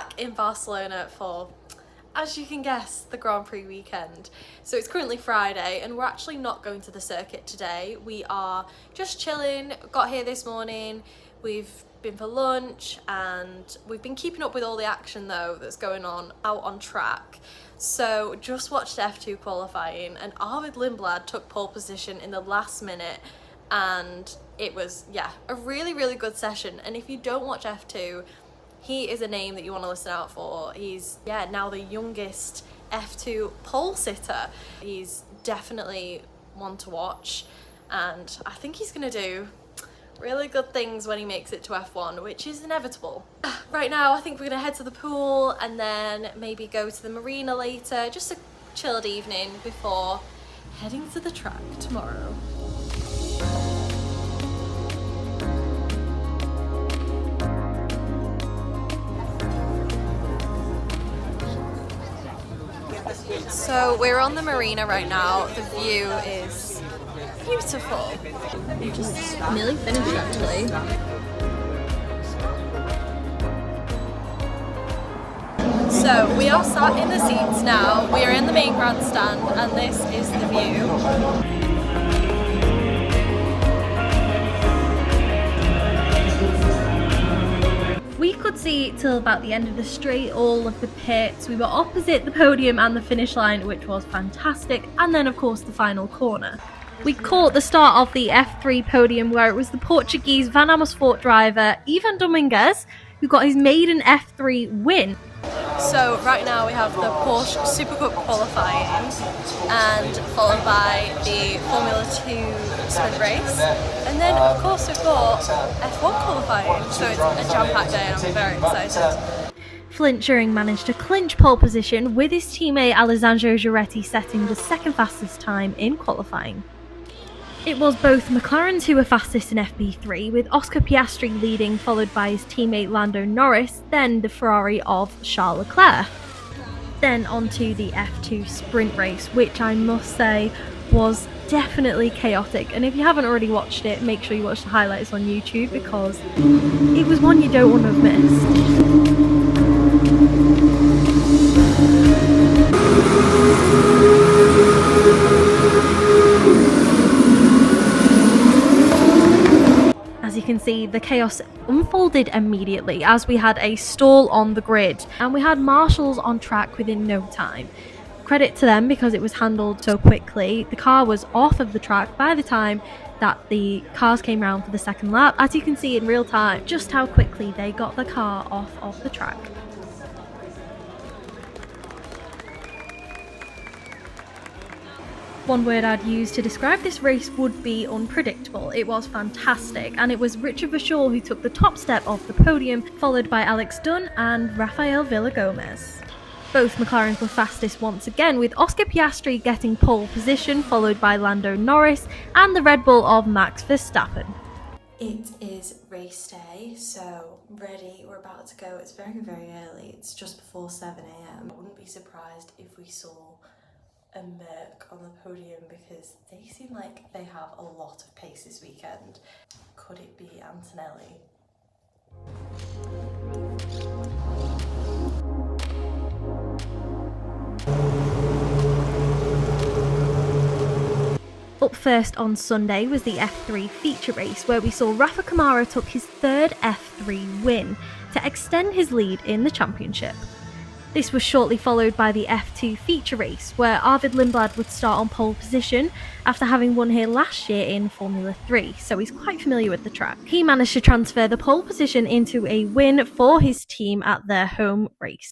back in Barcelona for, as you can guess, the Grand Prix weekend. So it's currently Friday and we're actually not going to the circuit today. We are just chilling, got here this morning, we've been for lunch and we've been keeping up with all the action though that's going on out on track. So just watched F2 qualifying and Arvid Lindblad took pole position in the last minute, and it was, yeah, a really good session. And if you don't watch F2, he is a name that you want to listen out for. He's, yeah, now the youngest F2 pole sitter. He's definitely one to watch, and I think he's gonna do really good things when he makes it to F1, which is inevitable. Right now I think we're gonna head to the pool and then maybe go to the marina later, just a chilled evening before heading to the track tomorrow. So we're on the marina right now. The view is beautiful. I'm just nearly finished actually. So we are sat in the seats now. We are in the main grandstand and this is the view. We could see till about the end of the straight, all of the pits. We were opposite the podium and the finish line, which was fantastic. And then of course the final corner. We caught the start of the F3 podium where it was the Portuguese Van Amersfoort driver, Ivan Dominguez, who got his maiden F3 win. So right now we have the Porsche Super Cup qualifying and followed by the Formula 2 sprint race. And then of course we've got F1 qualifying, so it's a jam-packed day and I'm very excited. Flint Turing managed to clinch pole position with his teammate Alessandro Giretti setting the second fastest time in qualifying. It was both McLarens who were fastest in FP3, with Oscar Piastri leading, followed by his teammate Lando Norris, then the Ferrari of Charles Leclerc. Then onto the F2 sprint race, which I must say was definitely chaotic, and if you haven't already watched it, make sure you watch the highlights on YouTube because it was one you don't want to have missed. As you can see, the chaos unfolded immediately as we had a stall on the grid and we had marshals on track within no time. Credit to them because it was handled so quickly. The car was off of the track by the time that the cars came round for the second lap. As you can see in real time, just how quickly they got the car off of the track. One word I'd use to describe this race would be unpredictable. It was fantastic, and it was Richard Verschoor who took the top step off the podium, followed by Alex Dunn and Rafael Villagomez. Both McLarens were fastest once again, with Oscar Piastri getting pole position, followed by Lando Norris and the Red Bull of Max Verstappen. It is race day, so ready, we're about to go. It's very early, it's just before 7 AM. I wouldn't be surprised if we saw a Merc on the podium because they seem like they have a lot of pace this weekend. Could it be Antonelli? Up first on Sunday was the F3 feature race where we saw Rafa Kamara took his third F3 win to extend his lead in the championship. This was shortly followed by the F2 feature race, where Arvid Lindblad would start on pole position after having won here last year in Formula 3, so he's quite familiar with the track. He managed to transfer the pole position into a win for his team at their home race.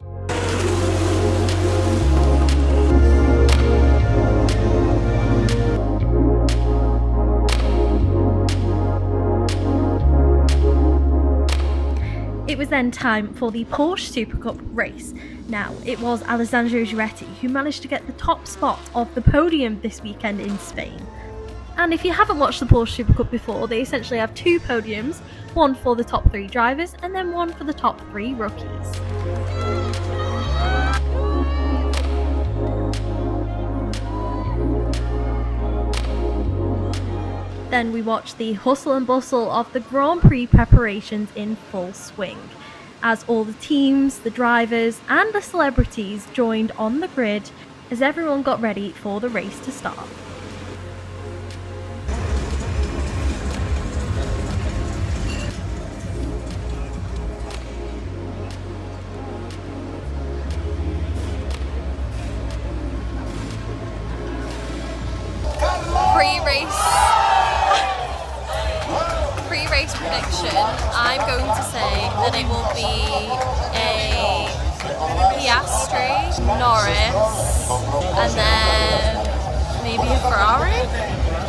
It was then time for the Porsche Super Cup race. Now, it was Alessandro Giretti who managed to get the top spot of the podium this weekend in Spain. And if you haven't watched the Porsche Super Cup before, they essentially have two podiums, one for the top 3 drivers and then one for the top 3 rookies. Then we watched the hustle and bustle of the Grand Prix preparations in full swing. as all the teams, the drivers and the celebrities joined on the grid as everyone got ready for the race to start. Pre-race prediction, I'm going to say that it will be a Piastri, Norris, and then maybe a Ferrari?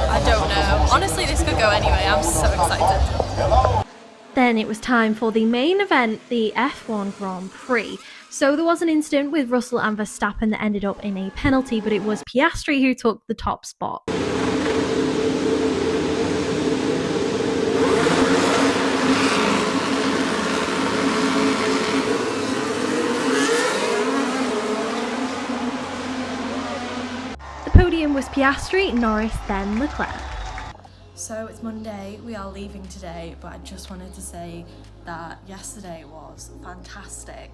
I don't know. Honestly, this could go anyway. I'm so excited. Then it was time for the main event, the F1 Grand Prix. So there was an incident with Russell and Verstappen that ended up in a penalty, but it was Piastri who took the top spot. The podium was Piastri, Norris, then Leclerc. So it's Monday, we are leaving today, but I just wanted to say that yesterday was fantastic.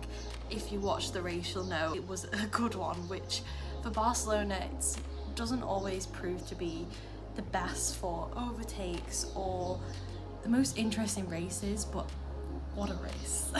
If you watched the race, you'll know it was a good one, which for Barcelona, it doesn't always prove to be the best for overtakes or the most interesting races, but what a race.